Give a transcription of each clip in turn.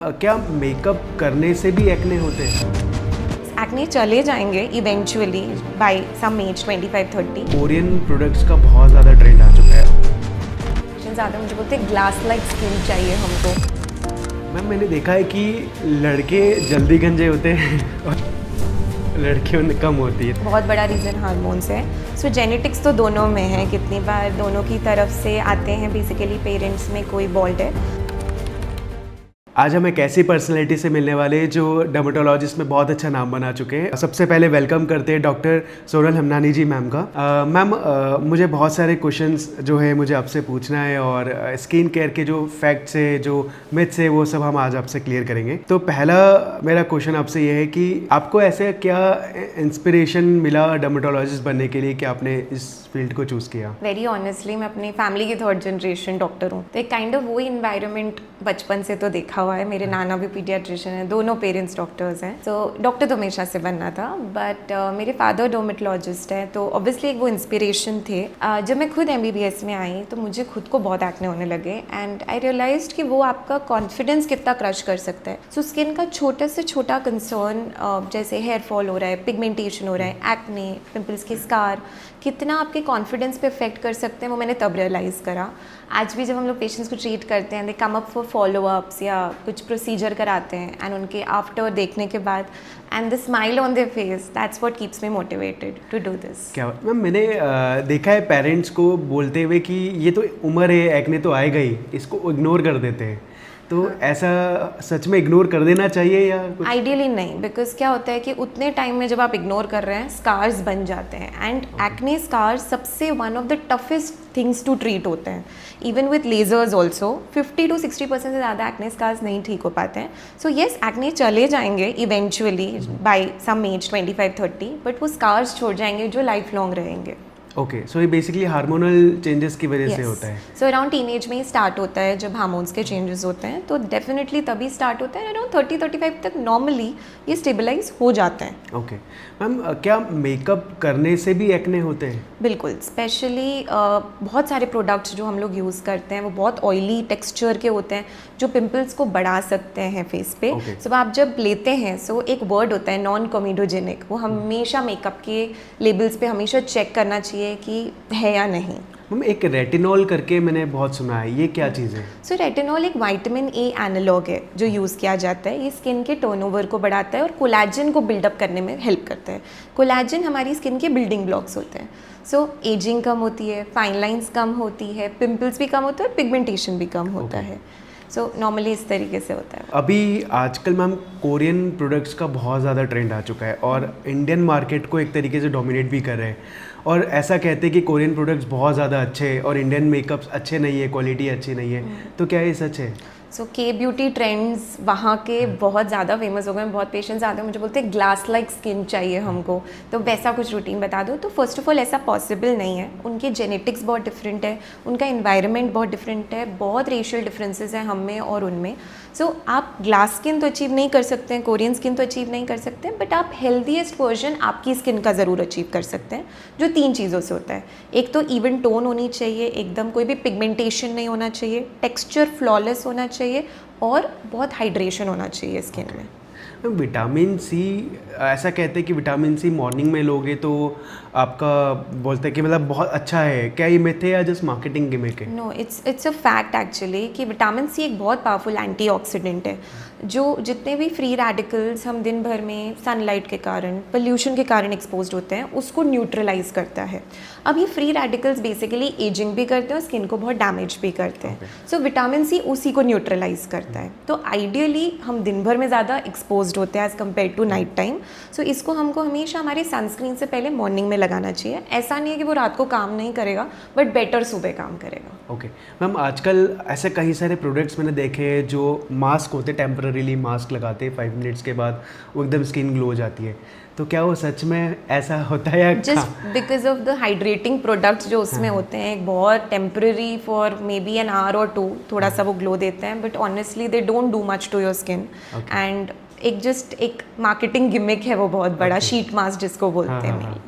क्या मेकअप करने से भी एक्ने होते हैं? एक्ने चले जाएंगे eventually by some age 25-30। Korean products का बहुत ज़्यादा ट्रेंड आ चुका है। ज़्यादा मुझे बोलते हैं ग्लास लाइक स्किन चाहिए हमको। मैम मैंने देखा है कि लड़के जल्दी गंजे होते हैं और लड़कियों में कम होती है। बहुत बड़ा रीज़न हार्मोन्स है। सो जेनेटिक्स तो दोनों में है, कितनी बार दोनों की तरफ से आते हैं। बेसिकली पेरेंट्स में कोई बॉल्ड है। आज हम एक ऐसी पर्सनैलिटी से मिलने वाले हैं जो डर्मेटोलॉजिस्ट में बहुत अच्छा नाम बना चुके हैं। सबसे पहले वेलकम करते हैं डॉक्टर सोनल हमनानी जी मैम का। मैम मुझे बहुत सारे क्वेश्चंस जो है मुझे आपसे पूछना है और स्किन केयर के जो फैक्ट्स है, जो मिथ्स है, वो सब हम आज आपसे क्लियर करेंगे। तो पहला मेरा क्वेश्चन आपसे ये है कि आपको ऐसे क्या इंस्पिरेशन मिला डर्मेटोलॉजिस्ट बनने के लिए कि आपने इस फील्ड को चूज़ किया? वेरी ऑनेस्टली मैं अपनी फैमिली की थर्ड जनरेशन डॉक्टर हूँ, तो एक काइंड ऑफ वही इन्वायरमेंट बचपन से तो देखा हुआ है। मेरे नाना भी पीडियाट्रिशियन है, दोनों पेरेंट्स डॉक्टर्स हैं। तो डॉक्टर तो हमेशा से बनना था, बट मेरे फादर डर्मेटोलॉजिस्ट है, तो ऑब्वियसली एक वो इंस्पिरेशन थे। जब मैं खुद MBBS में आई तो मुझे खुद को बहुत एक्ने होने लगे एंड आई रियलाइज्ड कि वो आपका कॉन्फिडेंस कितना क्रश कर सकता है। सो स्किन का छोटा से छोटा कंसर्न, जैसे हेयर फॉल हो रहा है, पिगमेंटेशन हो रहा है, एक्ने, पिंपल्स के स्कार, कितना आपके कॉन्फिडेंस पे इफेक्ट कर सकते हैं, वो मैंने तब रियलाइज़ करा। आज भी जब हम लोग पेशेंट्स को ट्रीट करते हैं, दे कम अप फॉर फॉलोअप्स या कुछ प्रोसीजर कराते हैं एंड उनके आफ्टर देखने के बाद and the smile on their face, that's what keeps me motivated to do this. क्या मैम, मैंने देखा है पेरेंट्स को बोलते हुए कि ये तो उम्र है, एक्ने तो आएगा ही, इसको इग्नोर कर देते हैं। तो ऐसा सच में इग्नोर कर देना चाहिए या कुछ? आइडियली नहीं, बिकॉज क्या होता है कि उतने टाइम में जब आप इग्नोर कर रहे हैं स्कार्स बन जाते हैं एंड एक्ने स्कार्स सबसे one of the toughest things to treat होते हैं। Even with lasers also 50 to 60% से ज़्यादा एक्ने स्कार्स नहीं ठीक हो पाते हैं। सो येस, एक्ने चले जाएंगे eventually by some age 25-30, but वो स्कार्स छोड़ जाएंगे जो लाइफ लॉन्ग रहेंगे। ओके, सो ये बेसिकली हार्मोनल चेंजेस की वजह से होता है। सो अराउंड टीनेज में ही स्टार्ट होता है, जब हार्मोन्स के चेंजेस होते हैं तो डेफिनेटली तभी स्टार्ट होता है। अराउंड 30-35 तक नॉर्मली ये स्टेबलाइज हो जाते हैं। ओके मैम, क्या मेकअप करने से भी एक्ने होते हैं? बिल्कुल, स्पेशली बहुत सारे प्रोडक्ट्स जो हम लोग यूज़ करते हैं वो बहुत ऑयली टेक्सचर के होते हैं, जो पिंपल्स को बढ़ा सकते हैं फेस पे। सो आप जब लेते हैं, सो एक वर्ड होता है नॉन कॉमेडोजेनिक, वो हमेशा मेकअप के लेबल्स पे हमेशा चेक करना चाहिए कि है या नहीं। मैम, एक रेटिनॉल करके मैंने बहुत सुना है, ये क्या चीज़ है? सो रेटिनॉल एक विटामिन ए एनालॉग है जो यूज़ किया जाता है। ये स्किन के टर्नओवर को बढ़ाता है और कोलेजन को बिल्डअप करने में हेल्प करता है। कोलेजन हमारी स्किन के बिल्डिंग ब्लॉक्स होते हैं। सो एजिंग कम होती है, फाइन लाइंस कम होती है, पिंपल्स भी कम होता है, पिगमेंटेशन भी कम होता है। सो नॉर्मली इस तरीके से होता है। अभी आजकल मैम कोरियन प्रोडक्ट्स का बहुत ज़्यादा ट्रेंड आ चुका है और इंडियन मार्केट को एक तरीके से डोमिनेट भी कर रहे हैं, और ऐसा कहते हैं कि कोरियन प्रोडक्ट्स बहुत ज़्यादा अच्छे हैं और इंडियन मेकअप्स अच्छे नहीं है, क्वालिटी अच्छी नहीं है। तो क्या ये सच है? सो के ब्यूटी ट्रेंड्स वहाँ के बहुत ज़्यादा फेमस हो गए हैं। बहुत पेशेंट्स आते हैं, मुझे बोलते हैं ग्लास लाइक स्किन चाहिए हमको, तो वैसा कुछ रूटीन बता दो। तो फर्स्ट ऑफ ऑल ऐसा पॉसिबल नहीं है। उनके जेनेटिक्स बहुत डिफरेंट है, उनका इन्वायरमेंट बहुत डिफरेंट है, बहुत रेशियल डिफरेंसेस हैं हम में और उनमें। सो आप ग्लास स्किन तो अचीव नहीं कर सकते हैं, कोरियन स्किन तो अचीव नहीं कर सकते हैं, बट आप हेल्दीएस्ट वर्जन आपकी स्किन का ज़रूर अचीव कर सकते हैं, जो 3 चीज़ों से होता है। एक तो इवन टोन होनी चाहिए, एकदम कोई भी पिगमेंटेशन नहीं होना चाहिए, टेक्सचर फ्लॉलेस होना चाहिए और बहुत हाइड्रेशन होना चाहिए स्किन में। विटामिन सी, ऐसा कहते हैं कि विटामिन सी मॉर्निंग में लोगे तो आपका, बोलते हैं कि मतलब बहुत अच्छा है। क्या ये मिथ है या जस्ट मार्केटिंग गिमिक है? No, it's a fact actually कि विटामिन सी एक बहुत पावरफुल एंटीऑक्सीडेंट है, जो जितने भी फ्री रेडिकल्स हम दिन भर में सनलाइट के कारण, पोल्यूशन के कारण एक्सपोज्ड होते हैं, उसको न्यूट्रलाइज करता है। अब ये फ्री रेडिकल्स बेसिकली एजिंग भी करते हैं और स्किन को बहुत डैमेज भी करते हैं। सो विटामिन सी उसी को न्यूट्रलाइज करता है। तो आइडियली हम दिन भर में ज़्यादा एक्सपोज्ड होते हैं as compare to night time. So इसको हमको हमेशा हमारे सनस्क्रीन से पहले मॉर्निंग में लगाना चाहिए। ऐसा नहीं है कि वो रात को काम नहीं करेगा, बट बेटर सुबह काम करेगा। ओके मैम, आजकल ऐसे कई सारे प्रोडक्ट्स मैंने देखे हैं जो मास्क होते, टेम्पररीली मास्क लगाते हैं, 5 मिनट्स के बाद वो एकदम स्किन ग्लो हो जाती है। तो क्या वो सच में ऐसा होता है या just because of the hydrating products जो उसमें होते हैं, एक बहुत temporary for maybe an hour और 2 थोड़ा सा वो ग्लो देते हैं, but honestly they don't do much to your skin and एक जस्ट एक मार्केटिंग गिमिक है वो बहुत बड़ा, शीट मास्क जिसको बोलते हैं।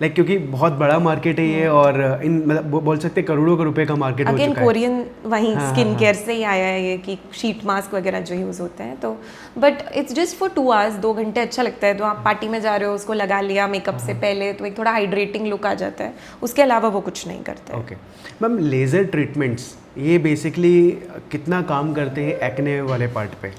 लाइक क्योंकि बहुत बड़ा मार्केट है ये, और इन मतलब बोल सकते हैं करोड़ों के रुपए का मार्केट हो अगेन चुका है। कोरियन वहीं हाँ, स्किन हाँ, केयर से ही आया है ये कि शीट मास्क वगैरह जो यूज़ होते हैं, तो but it's just for 2 hours, 2 घंटे अच्छा लगता है, तो आप पार्टी में जा रहे हो उसको लगा लिया मेकअप से पहले, तो एक थोड़ा हाइड्रेटिंग लुक आ जाता है, उसके अलावा वो कुछ नहीं करता है। ओके मैम, लेज़र ट्रीटमेंट्स ये बेसिकली कितना काम करते हैं एक्ने वाले पार्ट पे?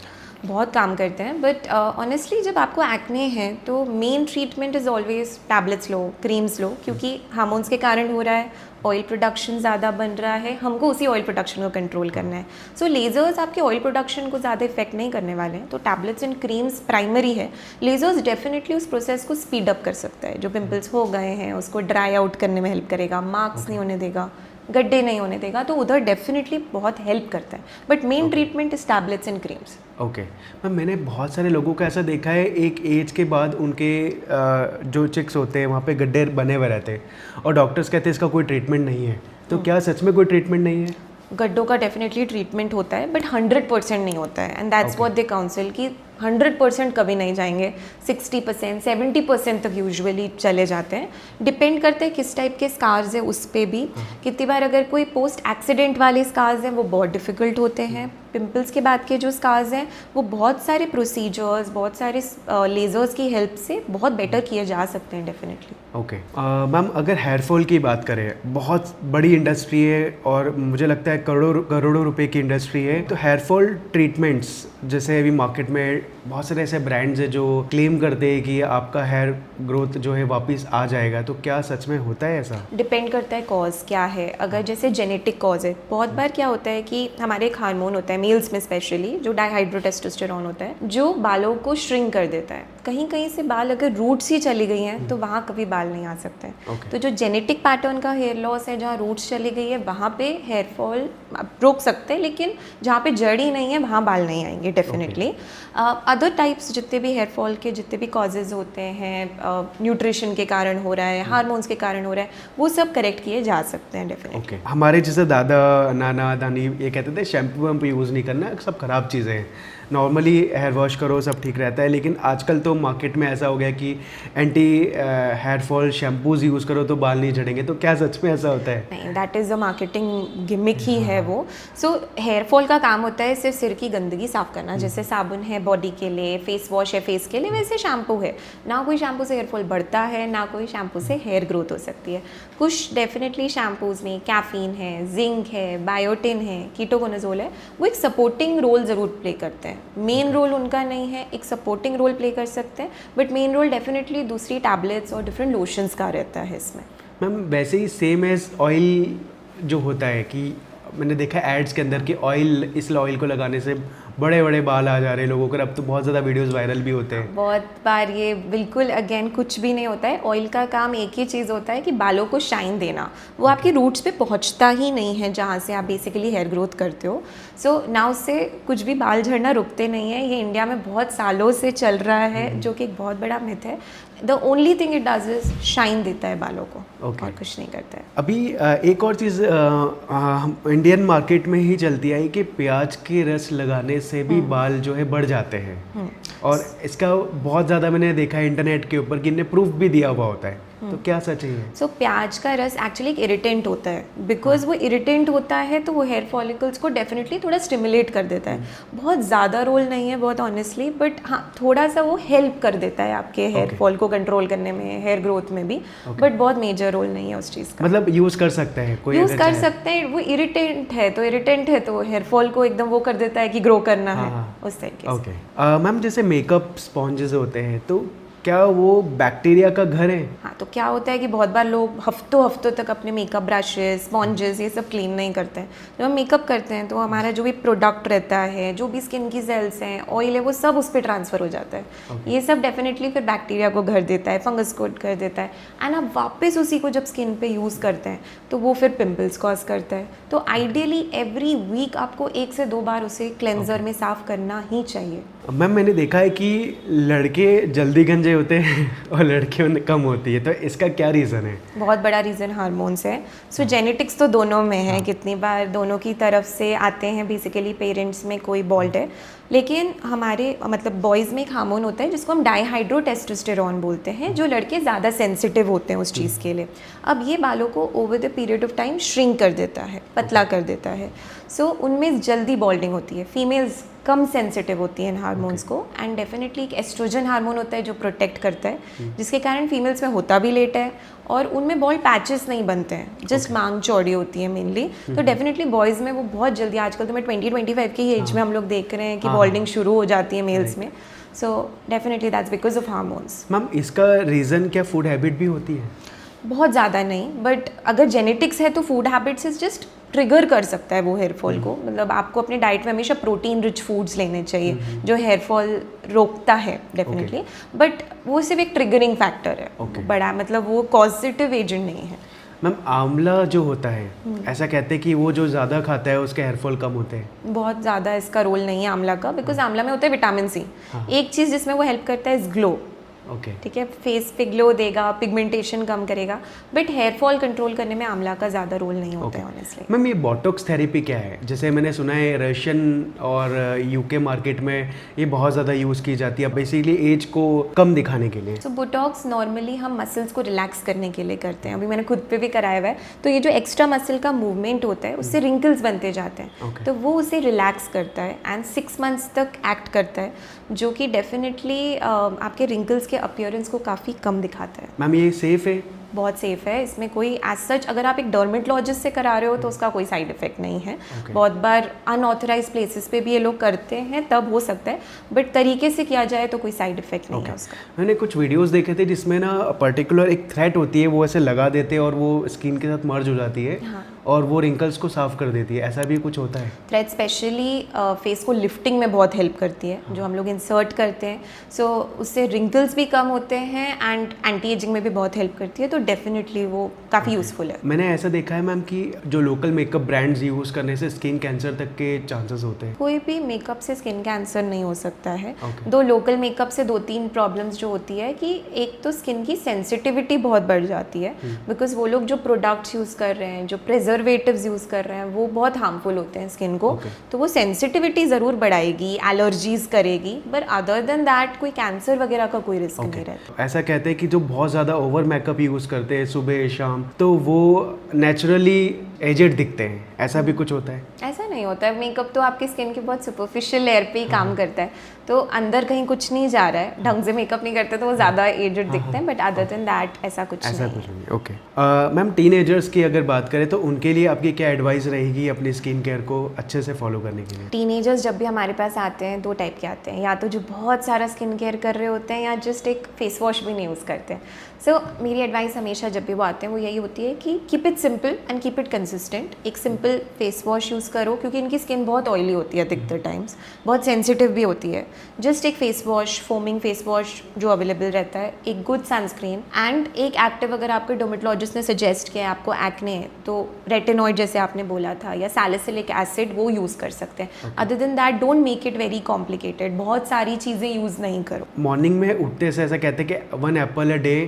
बहुत काम करते हैं, बट ऑनेस्टली जब आपको एक्ने है तो main treatment is always tablets लो, क्रीम्स लो, क्योंकि हार्मोन्स के कारण हो रहा है, ऑयल प्रोडक्शन ज़्यादा बन रहा है, हमको उसी ऑयल प्रोडक्शन को कंट्रोल करना है। सो लेज़र्स आपके ऑयल प्रोडक्शन को ज़्यादा इफेक्ट नहीं करने वाले हैं, तो टैबलेट्स एंड क्रीम्स प्राइमरी है। लेज़र्स डेफिनेटली उस प्रोसेस को स्पीड अप कर सकता है, जो पिंपल्स हो गए हैं उसको ड्राई आउट करने में हेल्प करेगा, मार्क्स नहीं होने देगा, गड्ढे नहीं होने देगा, तो उधर डेफिनेटली बहुत हेल्प करता है, but main treatment is tablets and creams. Okay ma'am, मैंने बहुत सारे लोगों का ऐसा देखा है, एक एज के बाद उनके जो चिक्स होते हैं वहाँ पे गड्ढे बने हुए रहते हैं, और डॉक्टर्स कहते हैं इसका कोई ट्रीटमेंट नहीं है, तो क्या सच में कोई ट्रीटमेंट नहीं है? गड्ढों का डेफिनेटली ट्रीटमेंट होता है, बट 100% नहीं होता है, and that's what they council कि 100% कभी नहीं जाएंगे, 60% 70% तक यूजुअली चले जाते हैं। डिपेंड करते हैं किस टाइप के स्कार्स है उस पर भी। कितनी बार अगर कोई पोस्ट एक्सीडेंट वाले स्कार्स हैं वो बहुत डिफ़िकल्ट होते हैं। पिंपल्स के बाद के जो स्कार्स हैं वो बहुत सारे प्रोसीजर्स, बहुत सारे लेज़र्स की हेल्प से बहुत बेटर किए जा सकते हैं डेफिनेटली। ओके मैम, अगर हेयर फॉल की बात करें, बहुत बड़ी इंडस्ट्री है और मुझे लगता है करोड़ों करोड़ों रुपए की इंडस्ट्री है, तो हेयर फॉल ट्रीटमेंट्स जैसे अभी मार्केट में बहुत सारे ऐसे ब्रांड्स हैं जो क्लेम करते हैं कि आपका हेयर ग्रोथ जो है वापस आ जाएगा, तो क्या सच में होता है ऐसा? डिपेंड करता है कॉज क्या है। अगर जैसे जेनेटिक कॉज है, बहुत बार क्या होता है कि हमारे एक हार्मोन होता है मेल्स में स्पेशली, जो डाइहाइड्रोटेस्टोस्टेरोन होता है, जो बालों को श्रिंक कर देता है। कहीं कहीं से बाल अगर रूट्स ही चली गई हैं तो वहाँ कभी बाल नहीं आ सकते हैं। Okay. तो जो जेनेटिक पैटर्न का हेयर लॉस है, जहाँ रूट्स चली गई है वहाँ पे हेयर फॉल आप रोक सकते हैं, लेकिन जहाँ पे जड़ ही नहीं है वहाँ बाल नहीं आएंगे डेफिनेटली। अदर टाइप्स जितने भी हेयर फॉल के जितने भी कॉजेज़ होते हैं, न्यूट्रिशन के कारण हो रहा है, हार्मोन्स के कारण हो रहा है, वो सब करेक्ट किए जा सकते हैं डेफिनेटली। ओके हमारे जैसे दादा नाना दानी ये कहते थे शैम्पू वैम्पू यूज़ नहीं करना, सब खराब चीज़ें हैं, नॉर्मली हेयर वॉश करो सब ठीक रहता है, लेकिन आजकल तो मार्केट में ऐसा हो गया कि anti hair fall shampoos use करो तो बाल नहीं झड़ेंगे, तो क्या सच में ऐसा होता है? नहीं, that is a marketing gimmick ही है वो। सो हेयर फॉल का काम होता है सिर्फ सिर की गंदगी साफ करना, जैसे साबुन है बॉडी के लिए, फेस वॉश है फेस के लिए, वैसे शैम्पू है ना। कोई शैम्पू से हेयर फॉल बढ़ता है ना कोई शैम्पू से हेयर ग्रोथ हो सकती है। कुछ डेफिनेटली शैम्पूज़ में कैफीन है, जिंक है, बायोटिन है, कीटोकोनाजोल है, वो एक सपोर्टिंग रोल ज़रूर प्ले करते हैं। मेन रोल उनका नहीं है, एक सपोर्टिंग रोल प्ले कर सकते हैं, बट मेन रोल डेफिनेटली दूसरी टैबलेट्स और डिफरेंट लोशंस का रहता है इसमें। मैम वैसे ही सेम एज ऑयल जो होता है कि मैंने देखा एड्स के अंदर कि ऑयल, इस ऑयल को लगाने से बड़े बड़े बाल आ जा रहे हैं लोगों को, अब तो बहुत ज़्यादा वीडियोस वायरल भी होते हैं। बहुत बार ये बिल्कुल अगेन कुछ भी नहीं होता है। ऑयल का काम एक ही चीज़ होता है कि बालों को शाइन देना, वो आपके रूट्स पे पहुंचता ही नहीं है जहाँ से आप बेसिकली हेयर ग्रोथ करते हो। सो ना उससे कुछ भी बाल झड़ना रुकते नहीं है। ये इंडिया में बहुत सालों से चल रहा है, जो कि एक बहुत बड़ा मिथ है। The only thing it does is shine देता है बालों को, Okay. और कुछ नहीं करता है। अभी एक और चीज़ इंडियन मार्केट में ही चलती है कि प्याज के रस लगाने से भी बाल जो है बढ़ जाते हैं, और इसका बहुत ज़्यादा मैंने देखा है इंटरनेट के ऊपर कि इन्हें प्रूफ भी दिया हुआ होता है, तो क्या सच है ये? सो प्याज का रस एक्चुअली एक इरिटेंट होता है। बिकॉज वो इरिटेंट होता है तो वो हेयर फॉलिकल्स को डेफिनेटली थोड़ा स्टिमुलेट कर देता है। बहुत ज़्यादा रोल नहीं है बहुत ऑनेस्टली, बट हाँ थोड़ा सा वो हेल्प कर देता है आपके हेयर फॉल को कंट्रोल करने में, हेयर ग्रोथ में भी, बट बहुत मेजर रोल नहीं है उस चीज़ का। मतलब यूज़ कर सकते हैं कोई, यूज़ कर सकते हैं। वो इरिटेंट है तो हेयर फॉल को एकदम वो कर देता है कि ग्रो करना है, उस तरीके से। ओके मैम, जैसे मेकअप स्पॉन्जेस होते हैं तो क्या वो बैक्टीरिया का घर है? हाँ, तो क्या होता है कि बहुत बार लोग हफ्तों हफ्तों तक अपने मेकअप ब्रशेस, स्पॉन्जेस ये सब क्लीन नहीं करते हैं। जब हम मेकअप करते हैं तो हमारा जो भी प्रोडक्ट रहता है, जो भी स्किन की सेल्स हैं, ऑयल है, वो सब उस पर ट्रांसफ़र हो जाता है। ये सब डेफिनेटली फिर बैक्टीरिया को घर देता है, फंगस को घर देता है, एंड आप वापस उसी को जब स्किन पे यूज़ करते हैं तो वो फिर पिंपल्स कॉज करता है। तो आइडियली एवरी वीक आपको 1 से 2 बार उसे क्लेंजर में साफ़ करना ही चाहिए। मैम मैंने देखा है कि लड़के जल्दी गंजे होते हैं और लड़कियों में कम होती है, तो इसका क्या रीज़न है? बहुत बड़ा रीज़न हार्मोन्स है। सो जेनेटिक्स तो दोनों में है, कितनी बार दोनों की तरफ से आते हैं। बेसिकली पेरेंट्स में कोई बॉल्ट है लेकिन हमारे मतलब बॉयज़ में एक हार्मोन होता है जिसको हम डाईहाइड्रोटेस्टोस्टेरोन बोलते हैं, जो लड़के ज़्यादा सेंसिटिव होते हैं उस चीज़ के लिए। अब ये बालों को over the period of time shrink कर देता है, पतला कर देता है। सो उनमें जल्दी बॉल्डिंग होती है। फीमेल्स कम सेंसिटिव होती हैं इन हार्मोन्स को, एंड डेफिनेटली एक एस्ट्रोजन हार्मोन होता है जो प्रोटेक्ट करता है, जिसके कारण फीमेल्स में होता भी लेट है और उनमें बॉल्ड पैचेस नहीं बनते हैं, जस्ट मांग चौड़ी होती है मेनली। तो डेफिनेटली बॉयज़ में वो बहुत जल्दी, आजकल तो मैं 20-25 की एज में हम लोग देख रहे हैं कि बॉल्डिंग शुरू हो जाती है मेल्स में। So definitely that's because of hormones. Ma'am इसका रीज़न क्या फूड हैबिट भी होती है? बहुत ज़्यादा नहीं, बट अगर जेनेटिक्स है तो food habits is just trigger कर सकता है वो हेयर फॉल को। मतलब आपको अपने डाइट में हमेशा प्रोटीन रिच फूड्स लेने चाहिए जो हेयर फॉल रोकता है डेफिनेटली, बट वो सिर्फ एक ट्रिगरिंग फैक्टर है, बड़ा मतलब वो पॉजिटिव एजेंट नहीं है। मैम आंवला जो होता है, ऐसा कहते हैं कि वो जो ज़्यादा खाता है उसके हेयर फॉल कम होते हैं। बहुत ज़्यादा इसका रोल नहीं है आंवला का, बिकॉज आंवला में होता है विटामिन सी। एक चीज़ जिसमें वो हेल्प करता है इज ग्लो। ठीक है, फेस पे ग्लो देगा, पिगमेंटेशन कम करेगा, बट हेयर फॉल कंट्रोल करने में आंवला का ज़्यादा रोल नहीं होता है ऑनेस्टली। मैम ये बोटॉक्स थेरेपी क्या है? जैसे मैंने सुना है रशियन और यूके मार्केट में ये बहुत ज़्यादा यूज़ की जाती है बेसिकली एज को कम दिखाने के लिए। सो बोटॉक्स नॉर्मली हम मसल्स को रिलैक्स करने के लिए करते हैं। अभी मैंने खुद पे भी कराया हुआ है। तो ये जो एक्स्ट्रा मसल का मूवमेंट होता है उससे रिंकल्स बनते जाते हैं, तो वो उसे रिलैक्स करता है एंड 6 मंथ्स तक एक्ट करता है, जो कि डेफिनेटली आपके रिंकल्स के अपीयरेंस को काफ़ी कम दिखाता है। मैम ये सेफ़ है? बहुत सेफ़ है, इसमें कोई एज सच अगर आप एक डर्मेटोलॉजिस्ट से करा रहे हो तो उसका कोई साइड इफेक्ट नहीं है। बहुत बार अनऑथराइज प्लेसेस पे भी ये लोग करते हैं, तब हो सकता है, बट तरीके से किया जाए तो कोई साइड इफेक्ट नहीं है उसका। मैंने कुछ वीडियोस देखे थे जिसमें ना पर्टिकुलर एक थ्रेड होती है, वो ऐसे लगा देते हैं और वो स्किन के साथ मर्ज हो जाती है और वो रिंकल्स को साफ कर देती है, ऐसा भी कुछ होता है? थ्रेड स्पेशली फेस को लिफ्टिंग में बहुत हेल्प करती है, जो हम लोग इंसर्ट करते हैं। सो उससे रिंकल्स भी कम होते हैं एंड एंटी एजिंग में भी बहुत हेल्प करती है, तो डेफिनेटली वो काफ़ी यूज़फुल है। मैंने ऐसा देखा है मैम कि जो लोकल मेकअप ब्रांड्स यूज़ करने से स्किन कैंसर तक के चांसेस होते हैं। कोई भी मेकअप से स्किन कैंसर नहीं हो सकता है। दो लोकल मेकअप से 2-3 प्रॉब्लम्स जो होती है कि एक तो स्किन की सेंसिटिविटी बहुत बढ़ जाती है, बिकॉज वो लोग जो प्रोडक्ट्स यूज़ कर रहे हैं, जो प्रिजर्वेटिव्स यूज़ कर रहे हैं, वो बहुत हार्मफुल होते हैं स्किन को। तो वो सेंसिटिविटी ज़रूर बढ़ाएगी, एलर्जीज करेगी, बट अदर देन दैट कोई कैंसर वगैरह का कोई रिस्क नहीं रहता। ऐसा कहते हैं कि जो बहुत ज़्यादा ओवर मेकअप यूज़ करते हैं सुबह शाम, तो वो नेचुरली एजेड दिखते हैं, ऐसा भी कुछ होता है? ऐसा नहीं होता है। मेकअप तो आपकी स्किन के बहुत सुपरफिशियल लेयर पे ही काम करता है, तो अंदर कहीं कुछ नहीं जा रहा है। ढंग से मेकअप नहीं करते तो वो ज़्यादा एजेड दिखते हैं, बट अदर देन दैट ऐसा कुछ नहीं। ओके मैम, टीनेजर्स की अगर बात करें तो उनके लिए आपकी क्या एडवाइस रहेगी अपनी स्किन केयर को अच्छे से फॉलो करने के लिए? टीनेजर्स जब भी हमारे पास आते हैं, 2 टाइप के आते हैं, या तो जो बहुत सारा स्किन केयर कर रहे होते हैं या जस्ट एक फेस वॉश भी नहीं यूज़ करते हैं। सो मेरी एडवाइस हमेशा जब भी वो आते हैं वो यही होती है कि keep it simple and keep it consistent. एक सिंपल फेस वॉश यूज़ करो, क्योंकि इनकी स्किन बहुत ऑयली होती है अधिकतर टाइम्स, बहुत सेंसिटिव भी होती है। जस्ट एक face wash, foaming face wash जो अवेलेबल रहता है, एक गुड सनस्क्रीन एंड एक एक्टिव, अगर आपके डर्मेटोलॉजिस्ट ने सजेस्ट किया है आपको एक्ने है तो रेटिनॉइड जैसे आपने बोला था या सैलिसिलिक एसिड, वो यूज़ कर सकते हैं। Other than that don't make it very complicated, बहुत सारी चीज़ें यूज़ नहीं करो। मॉर्निंग में उठते से ऐसा कहते हैं कि 1 Apple a day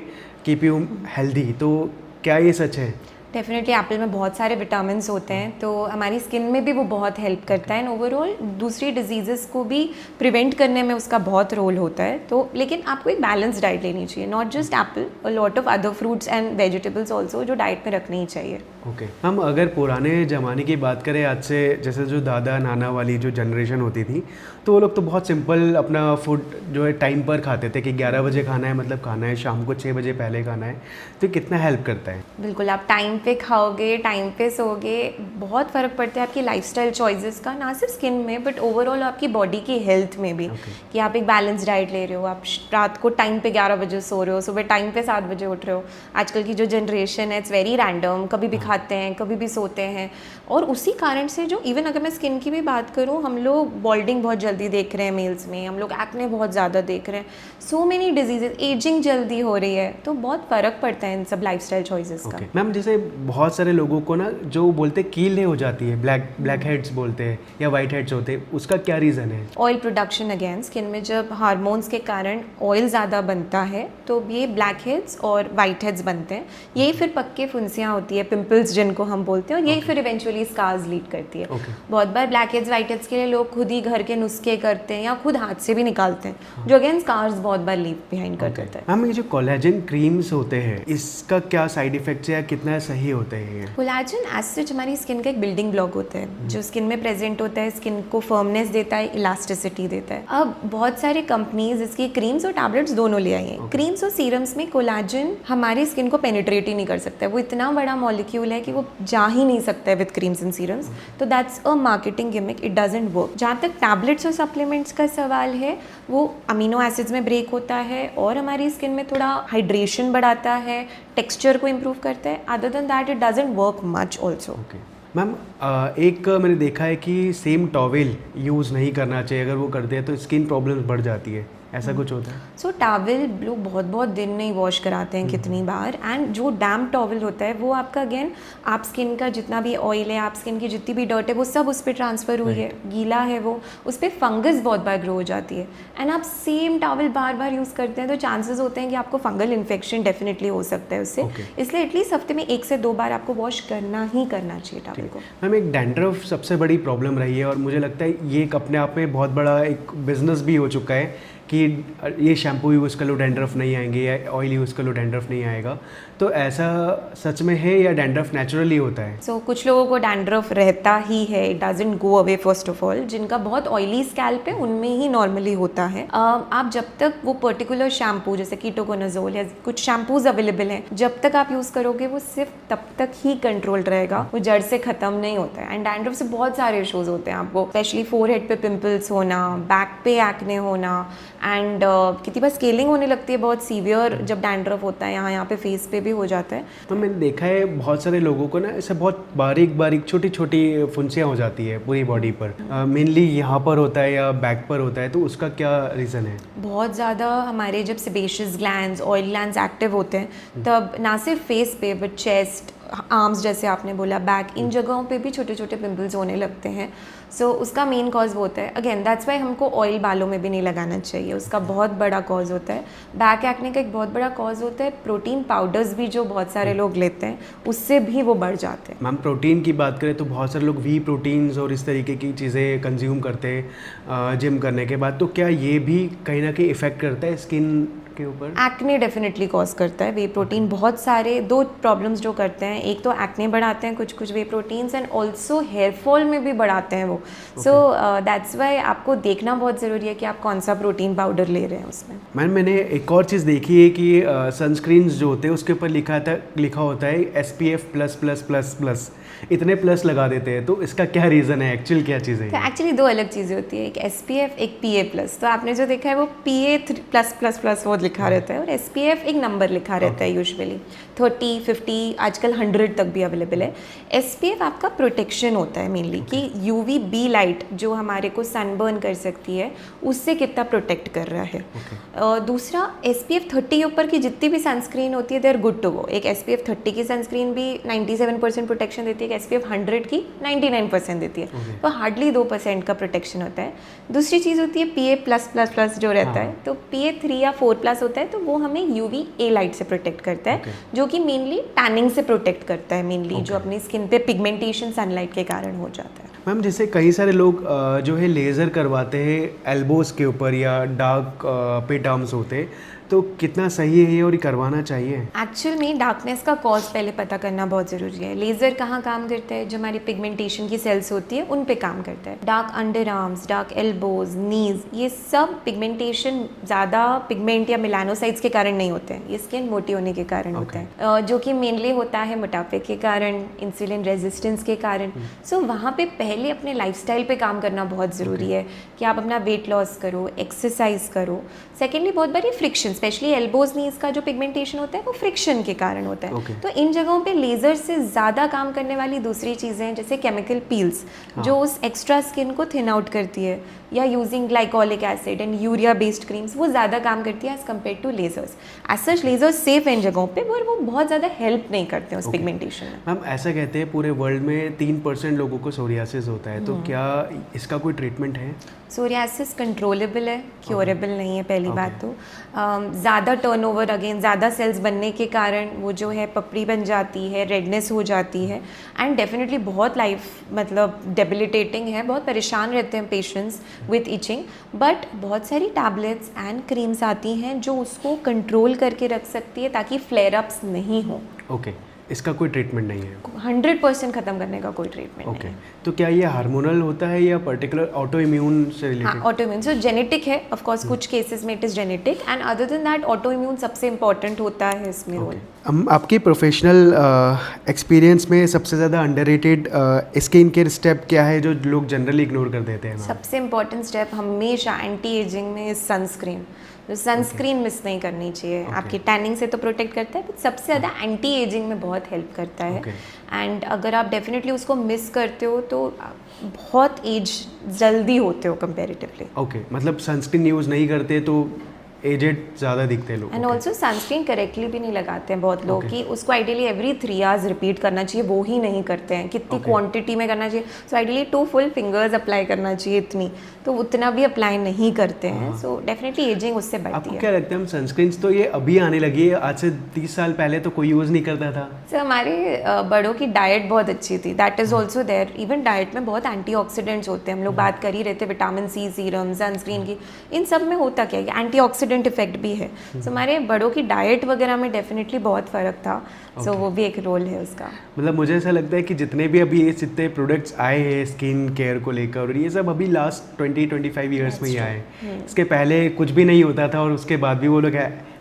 keep you healthy, तो क्या ये सच है? डेफिनेटली एप्पल में बहुत सारे विटामिन्स होते हैं, तो हमारी स्किन में भी वो बहुत हेल्प करता है एंड ओवरऑल दूसरी डिजीज़ेस को भी प्रिवेंट करने में उसका बहुत रोल होता है। तो लेकिन आपको एक बैलेंस डाइट लेनी चाहिए, not just Apple, a lot of other fruits and vegetables also जो डाइट में रखनी ही चाहिए। ओके हम अगर पुराने ज़माने की बात करें, आज से जैसे जो दादा नाना वाली जो जनरेशन होती थी, तो वो लोग तो बहुत सिंपल अपना फूड जो है टाइम पर खाते थे कि 11 बजे खाना है मतलब खाना है, शाम को 6 बजे पहले खाना है, तो कितना हेल्प करता है? बिल्कुल, आप टाइम पे खाओगे, टाइम पे सोगे, बहुत फ़र्क पड़ता है आपकी लाइफस्टाइल चॉइसेस का, ना सिर्फ स्किन में बट ओवरऑल आपकी बॉडी की हेल्थ में भी। कि आप एक बैलेंस डाइट ले रहे हो, आप रात को टाइम पे 11 बजे सो रहे हो, सुबह टाइम पे 7 बजे उठ रहे हो। आजकल की जो जनरेशन है इट्स वेरी रैंडम, कभी भी खाते हैं, कभी भी सोते हैं, और उसी कारण से जो इवन अगर मैं स्किन की भी बात करूँ, हम लोग बॉल्डिंग बहुत जल्दी देख रहे हैं मेल्स में, हम लोग एक्ने बहुत ज़्यादा देख रहे हैं, सो मेनी डिजीजेज, एजिंग जल्दी हो रही है, तो बहुत फ़र्क पड़ता है इन सब लाइफस्टाइल चॉइसेस का। मैम जैसे बहुत सारे लोगों को ना जो बोलते कील हो जाती है, ब्लैक हेड्स बोलते हैं या वाइट हेड्स होते हैं, उसका क्या रीज़न है? ऑयल प्रोडक्शन अगेन स्किन में जब हार्मोन्स के कारण ऑयल ज़्यादा बनता है तो ये ब्लैक हेड्स और वाइट हेड्स बनते हैं। यही फिर पक्के फुंसियाँ होती है, पिंपल्स जिनको हम बोलते हैं, और यही फिर इवेंचुअली स्कार्स लीड करती है। बहुत बार ब्लैक हेड्स वाइट हेड्स के लिए लोग खुद ही घर के नुस्खे करते हैं या खुद हाथ से भी निकालते हैं, जो अगेन स्कार्स बहुत बार लीव बिहाइंड कर देता है। मैम, ये जो कोलेजन क्रीम्स होते हैं, इसका क्या साइड इफेक्ट्स है या कितना सही होते हैं ये? कोलेजन एज सच हमारी स्किन का एक बिल्डिंग ब्लॉक होता है जो स्किन में प्रेजेंट होता है, स्किन को फर्मनेस देता है, इलास्टिसिटी देता है। अब बहुत सारी कंपनीज इसकी क्रीम्स और टैबलेट्स दोनों ले आई हैं। क्रीम्स और सीरम्स में कोलेजन हमारी स्किन को पेनिट्रेट ही नहीं कर सकता है, वो इतना बड़ा मॉलिक्यूल है कि वो जा ही नहीं सकता है विद क्रीम्स एंड सीरम्स, तो that's a marketing gimmick, it doesn't work. जहाँ तक टैबलेट्स और सप्लीमेंट्स का सवाल है, वो अमीनो एसिड्स में ब्रेक होता है और हमारी स्किन में थोड़ा हाइड्रेशन बढ़ाता है, टेक्सचर को इम्प्रूव करता है। Other than that it doesn't work much also. Ma'am, एक मैंने देखा है कि सेम टॉवेल यूज़ नहीं करना चाहिए, अगर वो करते हैं तो स्किन प्रॉब्लम्स बढ़ जाती है, ऐसा कुछ होता है? सो टॉवल लोग बहुत बहुत दिन नहीं वॉश कराते हैं कितनी बार, एंड जो डैम्प टॉवल होता है वो आपका अगेन आप स्किन का जितना भी ऑयल है, आप स्किन की जितनी भी डर्ट है, वो सब उस पर ट्रांसफ़र हुई है, गीला है वो, उस पर फंगस बहुत बार ग्रो हो जाती है। एंड आप सेम टॉवल बार बार यूज़ करते हैं तो चांसेस होते हैं कि आपको फंगल इन्फेक्शन डेफिनेटली हो सकता है उससे। इसलिए एटलीस्ट हफ्ते में 1 से 2 बार आपको वॉश करना ही करना चाहिए टॉवल को। मैम, एक डैंड्रफ सबसे बड़ी प्रॉब्लम रही है और मुझे लगता है ये एक अपने आप में बहुत बड़ा एक बिजनेस भी हो चुका है कि ये शैम्पू यूज़ कर लो डैंड्रफ नहीं आएंगे या ऑयल यूज़ कर लो डैंड्रफ नहीं आएगा, तो ऐसा सच में है या डैंड्रफ नेचुरली होता है? सो कुछ लोगों को डैंड्रफ रहता ही है, it doesn't go away first of all. जिनका बहुत ऑयली स्कैल्प है उनमें ही नॉर्मली होता है। आप जब तक वो पर्टिकुलर शैम्पू जैसे कीटोकोनाजोल या कुछ शैम्पूज अवेलेबल हैं, जब तक आप यूज़ करोगे वो सिर्फ तब तक ही कंट्रोल रहेगा, वो जड़ से ख़त्म नहीं होता है। एंड डैंड्रफ से बहुत सारे इशूज़ होते हैं आपको, स्पेशली फोरहेड पे पिंपल्स होना, बैक पे एक्ने होना, एंड कितनी बार स्केलिंग होने लगती है बहुत सीवियर जब डैंड्रफ होता है, यहाँ पे फेस पे भी हो जाता है। तो मैंने देखा है बहुत सारे लोगों को ना ऐसे बहुत बारीक छोटी छोटी फुंसियाँ हो जाती है पूरी बॉडी पर, मेनली यहाँ पर होता है या बैक पर होता है, तो उसका क्या रीज़न है? बहुत ज़्यादा हमारे जब sebaceous glands, oil glands active होते हैं तब ना सिर्फ फेस पे बट चेस्ट, आर्म्स जैसे आपने बोला, बैक, इन जगहों पे भी छोटे छोटे पिंपल्स होने लगते हैं। सो उसका मेन कॉज वो होता है, अगेन दैट्स वाई हमको ऑयल बालों में भी नहीं लगाना चाहिए, उसका बहुत बड़ा कॉज होता है। बैक एक्ने का एक बहुत बड़ा कॉज होता है प्रोटीन पाउडर्स भी जो बहुत सारे लोग लेते हैं, उससे भी वो बढ़ जाते हैं। मैम, प्रोटीन की बात करें तो बहुत सारे लोग वी प्रोटीन्स और इस तरीके की चीज़ें कंज्यूम करते हैं जिम करने के बाद, तो क्या ये भी कहीं ना कहीं इफ़ेक्ट करता है स्किन के ऊपर? एक्ने डेफिनेटली कॉज करता है वे प्रोटीन। बहुत सारे 2 प्रॉब्लम्स जो करते हैं, एक तो एक्ने बढ़ाते हैं कुछ whey proteins, and also hair fall में भी बढ़ाते हैं वो। सो दैट्स वाई आपको देखना बहुत ज़रूरी है कि आप कौन सा प्रोटीन पाउडर ले रहे हैं उसमें। मैंने एक और चीज़ देखी है कि सनस्क्रीन्स जो होते हैं उसके ऊपर लिखा होता है SPF++++, इतने प्लस लगा देते हैं, तो इसका क्या रीज़न है, एक्चुअल क्या चीज़ है? तो एक्चुअली 2 अलग चीज़ें होती है, एक SPF एक PA+। तो आपने जो देखा है वो PA+++ वो लिखा रहता है, और SPF एक नंबर लिखा रहता है यूजुअली 30, 50, आजकल 100 तक भी अवेलेबल है। SPF आपका प्रोटेक्शन होता है मेनली कि UVB लाइट जो हमारे को सनबर्न कर सकती है उससे कितना प्रोटेक्ट कर रहा है। दूसरा SPF 30 के ऊपर की जितनी भी सनस्क्रीन होती है they are good to go. एक SPF 30 की सनस्क्रीन भी 97% प्रोटेक्शन देती है, एक SPF 100 की 99% देती है, तो हार्डली 2% का प्रोटेक्शन होता है। दूसरी चीज़ होती है PA+++ जो रहता है, तो PA3 या 4+ होता है, तो वो हमें UVA लाइट से प्रोटेक्ट करता है, जो कि मेनली टैनिंग से प्रोटेक्ट करता है मेनली, जो अपनी स्किन पे पिगमेंटेशन सनलाइट के कारण हो जाता है। मैम, जैसे कई सारे लोग जो है लेज़र करवाते हैं एल्बोज़ के ऊपर या डार्क पे टर्म्स होते हैं, तो कितना सही है ये और ये करवाना चाहिए? एक्चुअल में डार्कनेस का कॉज पहले पता करना बहुत ज़रूरी है। लेज़र कहाँ काम करता है? जो हमारी पिगमेंटेशन की सेल्स होती है उन पे काम करता है। Dark under arms, dark elbows, knees, ये सब पिगमेंटेशन ज़्यादा पिगमेंट या मेलानोसाइट्स के कारण नहीं होते हैं, ये स्किन मोटी होने के कारण होता है, जो कि मेनली होता है मोटापे के कारण, इंसुलिन रेजिस्टेंस के कारण। सो वहाँ पे पहले अपने लाइफस्टाइल पे काम करना बहुत ज़रूरी है कि आप अपना वेट लॉस करो, एक्सरसाइज करो। सेकेंडली बहुत बारी फ्रिक्शन, स्पेशली एल्बोज नीज का जो पिगमेंटेशन होता है वो फ्रिक्शन के कारण होता है। तो इन जगहों पे लेज़र से ज़्यादा काम करने वाली दूसरी चीज़ें जैसे केमिकल पील्स जो उस एक्स्ट्रा स्किन को थिन आउट करती है, या using glycolic acid and urea based creams, वो ज़्यादा काम करती है as compare to lasers. As such lasers safe हैं जगहों पे, पर वो बहुत ज़्यादा हेल्प नहीं करते हैं उस पिगमेंटेशन में। मैम ऐसा कहते हैं पूरे वर्ल्ड में 3% लोगों को सोरियासिस होता है, तो क्या इसका कोई ट्रीटमेंट है? सोरियासिस कंट्रोलेबल है, क्योरेबल नहीं है पहली बात तो। ज़्यादा टर्नओवर, अगेन ज़्यादा सेल्स बनने के कारण वो जो है पपड़ी बन जाती है, रेडनेस हो जाती है, एंड डेफिनेटली बहुत लाइफ मतलब डेबिलिटेटिंग है, बहुत परेशान रहते हैं पेशेंट्स विथ इचिंग। बट बहुत सारी टैबलेट्स एंड क्रीम्स आती हैं जो उसको कंट्रोल करके रख सकती है ताकि फ्लेयर अप्स नहीं हो। ओके, इसका कोई ट्रीटमेंट नहीं है? 100% ख़त्म करने का कोई ट्रीटमेंट ओके, नहीं है। तो क्या ये हार्मोनल होता है या पर्टिकुलर ऑटो इम्यून से हाँ, रिलेटेड? ऑटो इम्यून सो जेनेटिक है, ऑफ कोर्स कुछ केसेस में it is genetic, and other than that auto immune सबसे इंपॉर्टेंट होता है इसमें रोल। आपके प्रोफेशनल एक्सपीरियंस में सबसे ज़्यादा अंडररेटेड स्किन केयर स्टेप क्या है जो लोग जनरली इग्नोर कर देते हैं? सबसे इम्पॉर्टेंट स्टेप हमेशा एंटी एजिंग में सनस्क्रीन। तो सनस्क्रीन मिस नहीं करनी चाहिए। आपकी टैनिंग से तो प्रोटेक्ट करता है, बट सबसे ज़्यादा एंटी एजिंग में बहुत हेल्प करता है। एंड अगर आप डेफिनेटली उसको मिस करते हो तो बहुत एज जल्दी होते हो कंपेरेटिवली। ओके, मतलब सनस्क्रीन यूज़ नहीं करते तो एजेड ज़्यादा दिखते हैं लोग। एंड ऑल्सो सनस्क्रीन करेक्टली भी नहीं लगाते हैं बहुत लोग कि उसको आइडियली एवरी 3 आवर्स रिपीट करना चाहिए, वो ही नहीं करते हैं। कितनी क्वांटिटी में करना चाहिए? So ideally 2 full fingers apply करना चाहिए इतनी, तो उतना भी अप्लाई नहीं करते हैं। सो डेफिनेटली एजिंग उससे बढ़ती आपको है। क्या लगता है हम सनस्क्रीन्स तो ये अभी आने लगी है, आज से 30 साल पहले तो कोई यूज़ नहीं करता था? सर हमारे बड़ों की डाइट बहुत अच्छी थी, that is also there. Even diet में बहुत एंटीऑक्सीडेंट्स होते हैं, हम लोग बात कर ही रहे थे विटामिन सी सीरम, सनस्क्रीन की, इन सब में होता क्या है एंटीऑक्सीडेंट इफेक्ट भी है। सो हमारे बड़ों की डाइट वगैरह में डेफिनेटली बहुत फ़र्क था। सो वो भी एक रोल है उसका। मतलब मुझे ऐसा लगता है कि जितने भी अभी ये जितने प्रोडक्ट्स आए हैं स्किन केयर को लेकर, और ये सब अभी लास्ट 20-25 ईयर्स में ही आए। इसके पहले कुछ भी नहीं होता था और उसके बाद भी वो लोग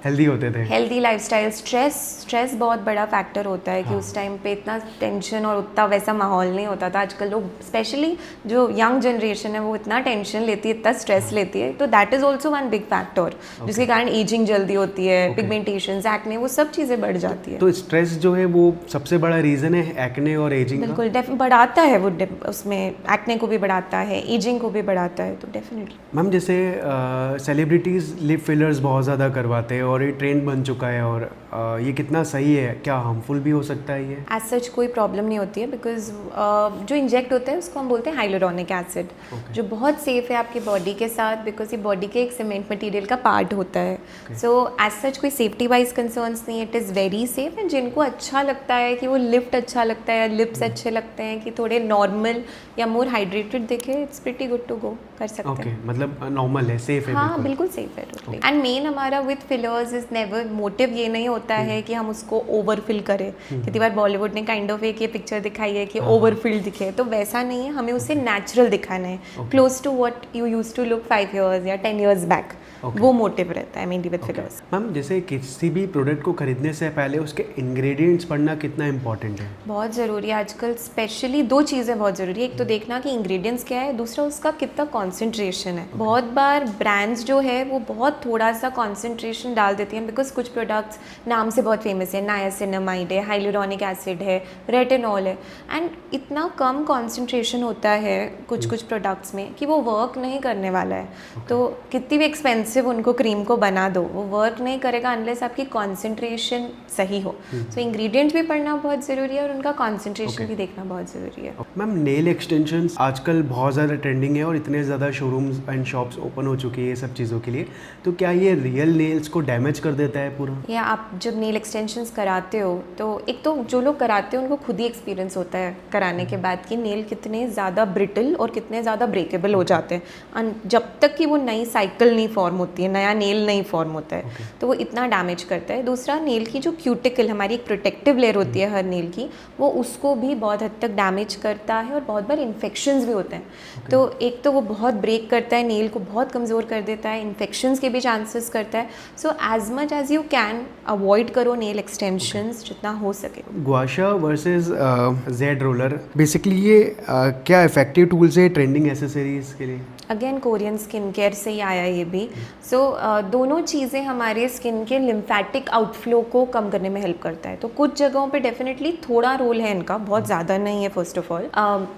हेल्दी होते थे। हेल्दी लाइफस्टाइल, स्ट्रेस बहुत बड़ा फैक्टर होता है कि उस टाइम पे इतना टेंशन और उतना वैसा माहौल नहीं होता था। आजकल लोग स्पेशली जो यंग जनरेशन है वो इतना टेंशन लेती है, इतना स्ट्रेस लेती है, तो that is also one big factor जिसके कारण एजिंग जल्दी होती है, पिगमेंटेशन, एक्ने, वो सब चीज़ें बढ़ जाती है। तो स्ट्रेस जो है वो सबसे बड़ा रीज़न है एक्ने और एजिंग का? बिल्कुल बढ़ाता है वो, उसमें एक्ने को भी बढ़ाता है, एजिंग को भी बढ़ाता है, तो डेफिनेटली। मैम जैसे सेलिब्रिटीज़ लिप फिलर्स बहुत ज़्यादा करवाते हैं और ये ट्रेंड बन चुका है, और ये कितना सही है? क्या हार्मफुल भी हो सकता है ये? एज सच कोई प्रॉब्लम नहीं होती है, बिकॉज जो इंजेक्ट होता है उसको हम बोलते हैं हाइलुरोनिक एसिड, जो बहुत सेफ है आपकी बॉडी के साथ, बिकॉज ये बॉडी के एक सीमेंट मटेरियल का पार्ट होता है। सो एज सच कोई सेफ्टी वाइज कंसर्न्स नहीं, it is very safe. And जिनको अच्छा लगता है कि वो लिफ्ट अच्छा लगता है या लिप्स अच्छे लगते हैं कि थोड़े नॉर्मल या मोर हाइड्रेटेड दिखे, it's pretty good to go, कर सकते हैं। ओके, मतलब नॉर्मल है, सेफ है? हाँ बिल्कुल सेफ है टोटली। एंड मेन हमारा with fillers is never, motive ये नहीं होता है कि हम उसको ओवरफिल करें। कितनी बार बॉलीवुड ने काइंड ऑफ एक ये पिक्चर दिखाई है कि ओवरफिल दिखे, तो वैसा नहीं है, हमें उसे नेचुरल दिखाना है, close to what you used to look 5 years या 10 years बैक। वो मोटिव रहता है मेनली विद फिलर्स। मैम जैसे किसी भी प्रोडक्ट को खरीदने से पहले उसके इंग्रेडिएंट्स पढ़ना कितना इंपॉर्टेंट है? बहुत ज़रूरी है आजकल। स्पेशली 2 चीज़ें बहुत ज़रूरी है, एक तो देखना कि इंग्रेडिएंट्स क्या है, दूसरा उसका कितना कॉन्सेंट्रेशन है। बहुत बार ब्रांड्स जो है वो बहुत थोड़ा सा कॉन्सेंट्रेशन डाल देती हैं, बिकॉज कुछ प्रोडक्ट्स नाम से बहुत फेमस है, नायासिनामाइड है, हाइलुरोनिक एसिड है, रेटिनॉल है, एंड इतना कम कॉन्सेंट्रेशन होता है कुछ प्रोडक्ट्स में कि वो वर्क नहीं करने वाला है। तो कितनी भी एक्सपेंसिव उनको क्रीम को बना दो, वो वर्क नहीं करेगा अनलेस आपकी कॉन्सेंट्रेशन सही हो। सो इंग्रेडिएंट्स भी पढ़ना बहुत ज़रूरी है और उनका कॉन्सेंट्रेशन भी देखना बहुत ज़रूरी है। मैम नेल एक्सटेंशंस आजकल बहुत ज़्यादा ट्रेंडिंग है और इतने ज़्यादा शोरूम्स एंड शॉप्स ओपन हो चुकी है ये सब चीज़ों के लिए, तो क्या ये रियल नेल्स को डैमेज कर देता है पूरा? या आप जब नेल एक्सटेंशंस कराते हो तो एक तो जो लोग कराते हैं उनको खुद ही एक्सपीरियंस होता है कराने के बाद कि नेल कितने ज़्यादा ब्रिटल और कितने ज़्यादा ब्रेकेबल हो जाते हैं, जब तक कि वो नई साइकिल नहीं फॉर्म होती है, नया नेल नहीं फॉर्म होता है, तो वो इतना डैमेज करता है। दूसरा, नेल की जो क्यूटिकल हमारी एक प्रोटेक्टिव लेयर होती है हर नेल की, वो उसको भी बहुत हद तक डैमेज करता है और बहुत बार इन्फेक्शंस भी होते हैं। तो एक तो वो बहुत ब्रेक करता है, नेल को बहुत कमज़ोर कर देता है, इन्फेक्शंस के भी चांसेस करता है। So as much as you can avoid करो नेल एक्सटेंशंस जितना हो सके। Gua sha versus jade roller, basically ये क्या इफेक्टिव टूल्स है ट्रेंडिंग एसेसरीज के लिए? अगेन कोरियन स्किन केयर से ही आया ये भी। सो दोनों चीज़ें हमारे स्किन के लिम्फेटिक आउटफ्लो को कम करने में हेल्प करता है। तो कुछ जगहों पे डेफिनेटली थोड़ा रोल है इनका, बहुत ज़्यादा नहीं है। First of all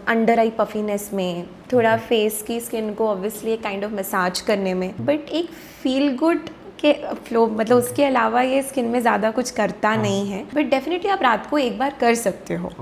under I puffiness में, थोड़ा फेस की स्किन को ऑब्वियसली काइंड ऑफ मसाज करने में, बट एक फील गुड के फ्लो, मतलब उसके अलावा ये स्किन में ज़्यादा कुछ करता नहीं है। बट डेफिनेटली आप रात को एक बार कर सकते हो।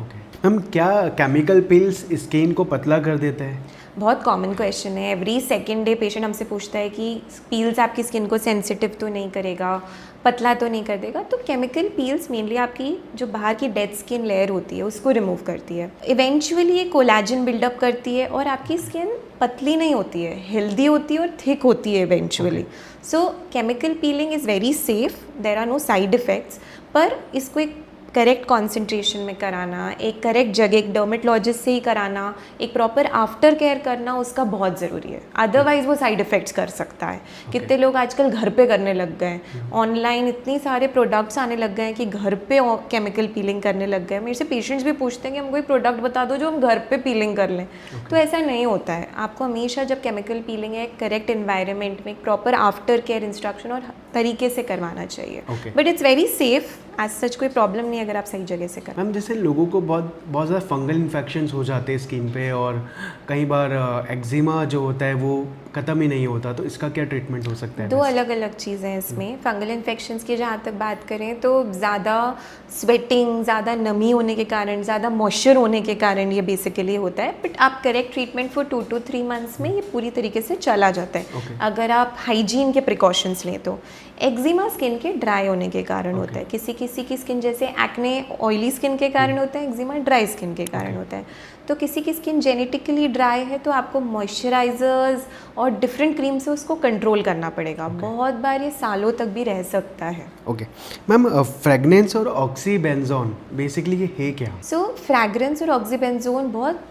मैम क्या केमिकल पिल्स स्किन को पतला कर देते हैं? बहुत कॉमन क्वेश्चन है। एवरी सेकेंड डे पेशेंट हमसे पूछता है कि पील्स आपकी स्किन को सेंसिटिव तो नहीं करेगा, पतला तो नहीं कर देगा। तो केमिकल पील्स मेनली आपकी जो बाहर की डेड स्किन लेयर होती है उसको रिमूव करती है। इवेंचुअली ये कोलाजन बिल्डअप करती है और आपकी स्किन पतली नहीं होती है, हेल्दी होती है और थिक होती है eventually. So chemical peeling is very safe, there are no side effects. पर इसको एक करेक्ट कॉन्सेंट्रेशन में कराना, एक करेक्ट जगह, एक डर्मेटोलॉजिस्ट से ही कराना, एक प्रॉपर आफ्टर केयर करना उसका बहुत ज़रूरी है। अदरवाइज वो साइड इफ़ेक्ट्स कर सकता है। कितने लोग आजकल घर पे करने लग गए हैं, ऑनलाइन इतनी सारे प्रोडक्ट्स आने लग गए हैं कि घर पे केमिकल पीलिंग करने लग गए हैं। मेरे से पेशेंट्स भी पूछते हैं कि हम कोई प्रोडक्ट बता दो जो हम घर पे पीलिंग कर लें। तो ऐसा नहीं होता है। आपको हमेशा जब केमिकल पीलिंग है करेक्ट एनवायरनमेंट में, एक प्रॉपर आफ्टर केयर इंस्ट्रक्शन और तरीके से करवाना चाहिए। But it's very safe, as such कोई प्रॉब्लम नहीं अगर आप सही जगह से करें। मैम जैसे लोगों को बहुत ज़्यादा फंगल इन्फेक्शंस हो जाते हैं स्किन पे, और कई बार एक्जिमा जो होता है वो ख़त्म ही नहीं होता, तो इसका क्या ट्रीटमेंट हो सकता है? दो अलग अलग चीज़ें हैं इसमें। फंगल इन्फेक्शंस की जहाँ तक बात करें तो ज़्यादा स्वेटिंग, ज़्यादा नमी होने के कारण, ज़्यादा मॉइस्चर होने के कारण ये बेसिकली होता है। बट आप correct treatment for 2 to 3 months में ये पूरी तरीके से चला जाता है अगर आप हाइजीन के प्रिकॉशंस लें तो। एक्जिमा स्किन के ड्राई होने के कारण होता है। किसी किसी की स्किन, जैसे एक्ने ऑयली स्किन के कारण होता है, एक्जिमा ड्राई स्किन के कारण होता है। तो किसी की स्किन जेनेटिकली ड्राई है तो आपको मॉइस्चराइजर्स और डिफरेंट क्रीम से उसको कंट्रोल करना पड़ेगा। बहुत बार ये सालों तक भी रह सकता है। ओके मैम, फ्रेगनेंस और ऑक्सीबेंजोन बेसिकली ये है क्या? सो फ्रैग्रेंस और ऑक्सीबेंजोन बहुत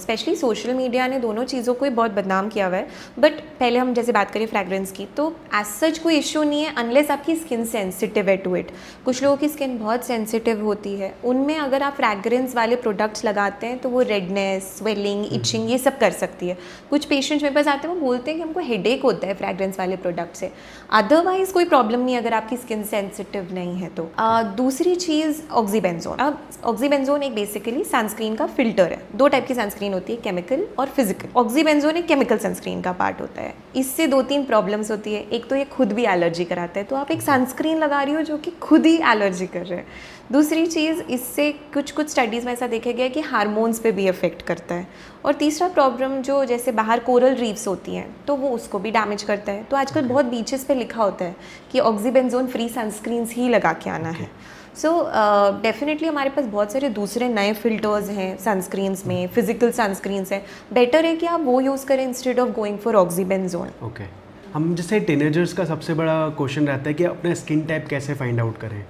स्पेशली सोशल मीडिया ने दोनों चीज़ों को ही बहुत बदनाम किया हुआ है। बट पहले हम जैसे बात करें फ्रैग्रेंस की, तो एज सच कोई इशू नहीं है अनलेस आपकी स्किन सेंसिटिव है टू इट। कुछ लोगों की स्किन बहुत सेंसिटिव होती है, उनमें अगर आप फ्रैग्रेंस वाले प्रोडक्ट्स लगाते हैं तो वो रेडनेस, स्वेलिंग, इचिंग ये सब कर सकती है। कुछ पेशेंट्स मेरे पास आते हैं वो बोलते हैं कि हमको हेडेक होता है फ्रैग्रेंस वाले प्रोडक्ट से। अदरवाइज कोई प्रॉब्लम नहीं अगर आपकी स्किन सेंसिटिव नहीं है तो। दूसरी चीज़ ऑक्सीबेंजोन। अब ऑक्सीबेंजोन एक बेसिकली सनस्क्रीन का फिल्टर है। 2 टाइप की सनस्क्रीन होती है, केमिकल और फिजिकल। ऑक्सीबेंजोन एक केमिकल सनस्क्रीन का पार्ट होता है। इससे 2-3 प्रॉब्लम्स होती है। एक तो ये खुद भी एलर्जी कराता है, तो आप एक सनस्क्रीन लगा रही हो जो कि खुद ही एलर्जी कर रहे हैं। दूसरी चीज़, इससे कुछ स्टडीज़ में ऐसा देखा गया है कि हार्मोन्स पे भी इफेक्ट करता है। और तीसरा प्रॉब्लम जो जैसे बाहर कोरल रीफ्स होती हैं तो वो उसको भी डैमेज करता है। तो आजकल बहुत बीचेस पे लिखा होता है कि ऑक्सीबेंजोन फ्री सनस्क्रीन्स ही लगा के आना है। सो डेफिनेटली हमारे पास बहुत सारे दूसरे नए फिल्टर्स हैं सनस्क्रीन्स में, फिजिकल सनस्क्रीन्स हैं। बेटर है कि आप वो यूज़ करें instead of going for oxybenzone. Okay, हम जैसे टीनेजर्स का सबसे बड़ा क्वेश्चन रहता है कि अपना स्किन टाइप कैसे फाइंड आउट करें?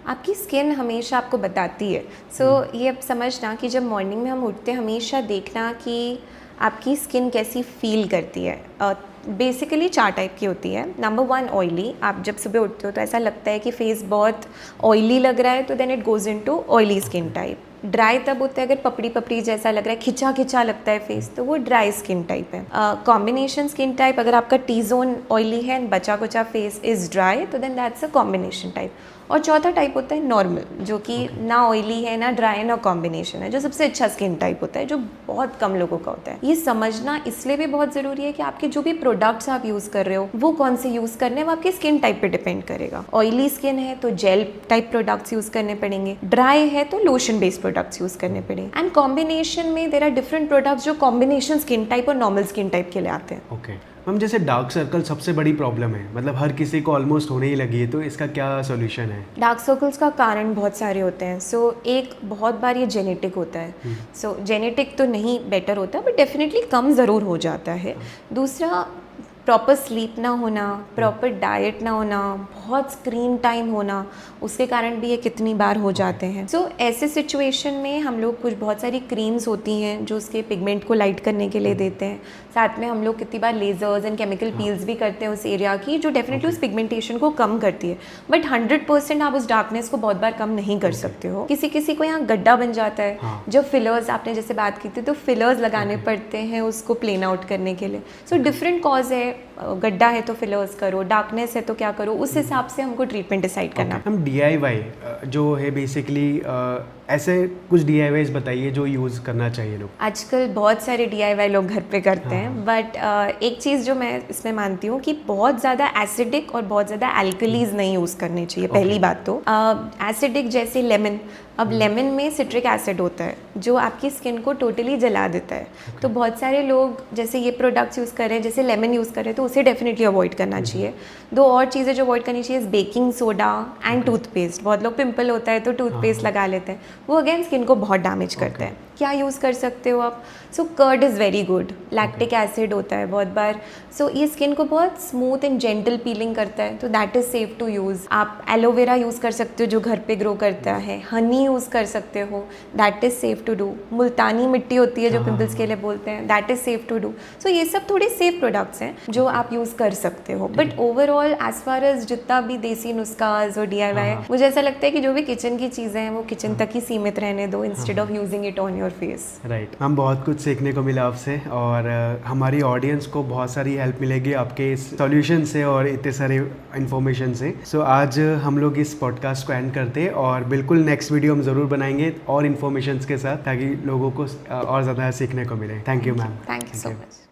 आपकी स्किन हमेशा आपको बताती है। सो ये अब समझना कि जब मॉर्निंग में हम उठते हैं हमेशा देखना कि आपकी स्किन कैसी फील करती है। बेसिकली 4 टाइप की होती है। Number 1 oily. आप जब सुबह उठते हो तो ऐसा लगता है कि फेस बहुत ऑयली लग रहा है तो then it goes into oily skin type. Dry तब होता है अगर पपड़ी पपड़ी जैसा लग रहा है, खिंचा खिंचा लगता है फेस, तो वो ड्राई स्किन टाइप है। कॉम्बिनेशन स्किन टाइप, अगर आपका टी जोन ऑयली है एंड बचा कुचा फेस इज ड्राई तो then that's a combination type. और चौथा टाइप होता है नॉर्मल, जो कि ना ऑयली है, ना ड्राई है, ना कॉम्बिनेशन है, जो सबसे अच्छा स्किन टाइप होता है, जो बहुत कम लोगों का होता है। ये समझना इसलिए भी बहुत ज़रूरी है कि आपके जो भी प्रोडक्ट्स आप यूज़ कर रहे हो वो कौन से यूज़ करने हैं, वो आपके स्किन टाइप पे डिपेंड करेगा। ऑयली स्किन है तो जेल टाइप प्रोडक्ट्स यूज़ करने पड़ेंगे, ड्राई है तो लोशन बेस्ड प्रोडक्ट्स यूज़ करने पड़ेंगे। एंड कॉम्बिनेशन में देयर आर डिफरेंट प्रोडक्ट्स जो कॉम्बिनेशन स्किन टाइप और नॉर्मल स्किन टाइप के लिए आते हैं। ओके मैम, जैसे डार्क सर्कल सबसे बड़ी प्रॉब्लम है, मतलब हर किसी को ऑलमोस्ट होने ही लगी है, तो इसका क्या सॉल्यूशन है? डार्क सर्कल्स का कारण बहुत सारे होते हैं। सो एक बहुत बार ये जेनेटिक होता है। सो जेनेटिक तो नहीं बेटर होता बट डेफिनेटली कम ज़रूर हो जाता है। दूसरा प्रॉपर स्लीप ना होना, प्रॉपर डाइट ना होना, बहुत स्क्रीन टाइम होना, उसके कारण भी ये कितनी बार हो जाते हैं। सो ऐसे सिचुएशन में हम लोग कुछ बहुत सारी क्रीम्स होती हैं जो उसके पिगमेंट को लाइट करने के लिए देते हैं। साथ में हम लोग कितनी बार लेजर्स एंड केमिकल पील्स भी करते हैं उस एरिया की, जो डेफिनेटली उस पिगमेंटेशन को कम करती है। बट 100% आप उस डार्कनेस को बहुत बार कम नहीं कर सकते हो। किसी किसी को यहाँ गड्ढा बन जाता है, जो फिलर्स आपने जैसे बात की थी, तो फिलर्स लगाने पड़ते हैं उसको प्लेन आउट करने के लिए। सो डिफरेंट कॉज है, गड्ढा है तो फिलर्स करो, डार्कनेस है तो क्या करो, उस हिसाब से हमको ट्रीटमेंट डिसाइड करना। हम DIY जो है बेसिकली ऐसे कुछ DIYs बताइए जो यूज़ करना चाहिए लोग। आजकल बहुत सारे DIY लोग घर पे करते हैं, बट एक चीज़ जो मैं इसमें मानती हूँ कि बहुत ज़्यादा एसिडिक और बहुत ज़्यादा एल्कलीज नहीं यूज़ करने चाहिए। पहली बात तो एसिडिक जैसे लेमन, अब लेमन में सिट्रिक एसिड होता है जो आपकी स्किन को टोटली जला देता है। तो बहुत सारे लोग जैसे ये प्रोडक्ट्स यूज़ कर रहे हैं, जैसे लेमन यूज़ कर रहे हैं, तो उसे डेफिनेटली अवॉइड करना चाहिए। दो और चीज़ें जो अवॉइड करनी चाहिए, बेकिंग सोडा एंड टूथपेस्ट। बहुत लोग पिंपल होता है तो टूथपेस्ट लगा लेते हैं, वो अगेन स्किन को बहुत डैमेज करता है। क्या यूज़ कर सकते हो आप? So curd is very good, lactic acid होता है बहुत बार, सो ये स्किन को बहुत स्मूथ एंड जेंटल पीलिंग करता है, तो that is safe to use. आप एलोवेरा यूज़ कर सकते हो जो घर पे ग्रो करता है, हनी यूज़ कर सकते हो, that is safe to do. मुल्तानी मिट्टी होती है जो पिंपल्स के लिए बोलते हैं, that is safe to do. So ये सब थोड़े सेफ प्रोडक्ट्स हैं जो आप यूज़ कर सकते हो। But overall as far as जितना भी देसी नुस्खाज और DIY है, मुझे ऐसा लगता है कि जो भी किचन की चीज़ें हैं वो किचन तक ही सीमित रहने दो, instead of using it on your face. Right, हम बहुत कुछ सीखने को मिला आपसे, और हमारी ऑडियंस को बहुत सारी हेल्प मिलेगी आपके इस सॉल्यूशन से और इतने सारे इन्फॉर्मेशन से। सो आज हम लोग इस पॉडकास्ट को एंड करते हैं, और बिल्कुल नेक्स्ट वीडियो हम ज़रूर बनाएंगे और इन्फॉर्मेशन के साथ, ताकि लोगों को और ज़्यादा सीखने को मिले। Thank you ma'am. Thank you so much.